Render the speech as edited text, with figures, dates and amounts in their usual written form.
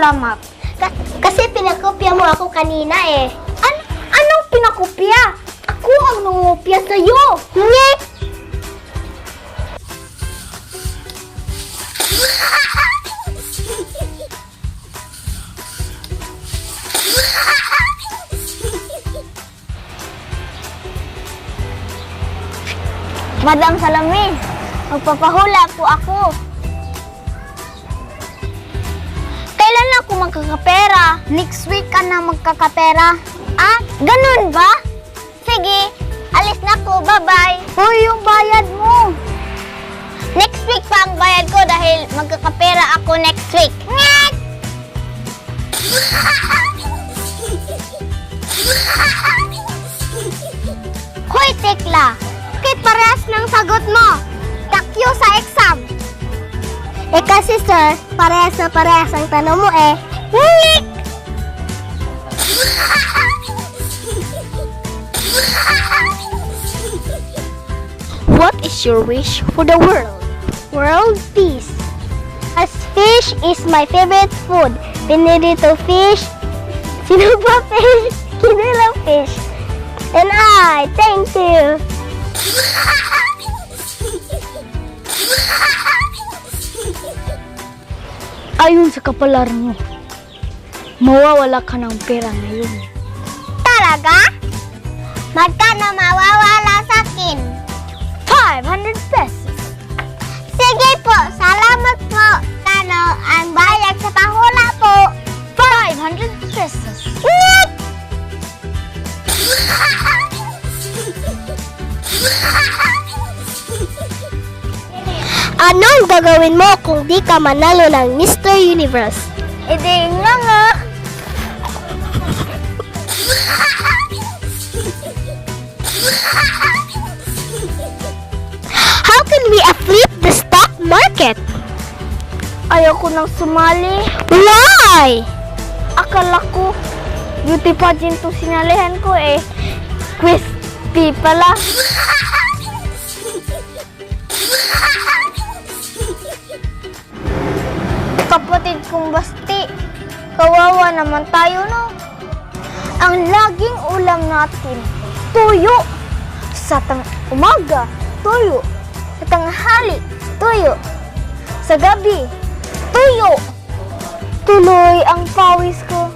salamat. Kasi pinakopya mo ako kanina eh. Anong pinakopya? Ako ang nangopya sa'yo. Nge! Madam Salami, magpapahula po ako. Kailan ako magkakapera? Next week ka na magkakapera. Ah, ganun ba? Sige, alis na ko. Bye-bye. Hoy, yung bayad mo. Next week pa ang bayad ko dahil magkakapera ako next week. Ngek! Hoy, Tekla. Bakit parehas ng sagot mo? Takyo sa exam. Eh kasi sir, parehas na parehas ang tanong mo eh. Ngek! What is your wish for the world? World peace. As fish is my favorite food. Pinirito fish, sinupa fish, kinilaw fish. And I thank you. Ayon sa kapalar mo, mawawala ka ng pera ngayon. Talaga? Magkano mawawala sa akin? 500 pesos. Sige po, salamat po. Kano ang bayad sa pahula po? 500 pesos. Ngek! Anong gagawin mo kung di ka manalo ng Mr. Universe? Edi nga. How can we flip the stock market? Ayoko nang sumali. Why? Akala ko, beauty pageant to sinalihan ko eh. Quiz bee pala. Kapatid kong Basti, kawawa naman tayo, no? Ang laging ulam natin, tuyo. Sa umaga, tuyo. Sa tanghali, tuyo. Sa gabi, tuyo. Tuloy ang pawis ko.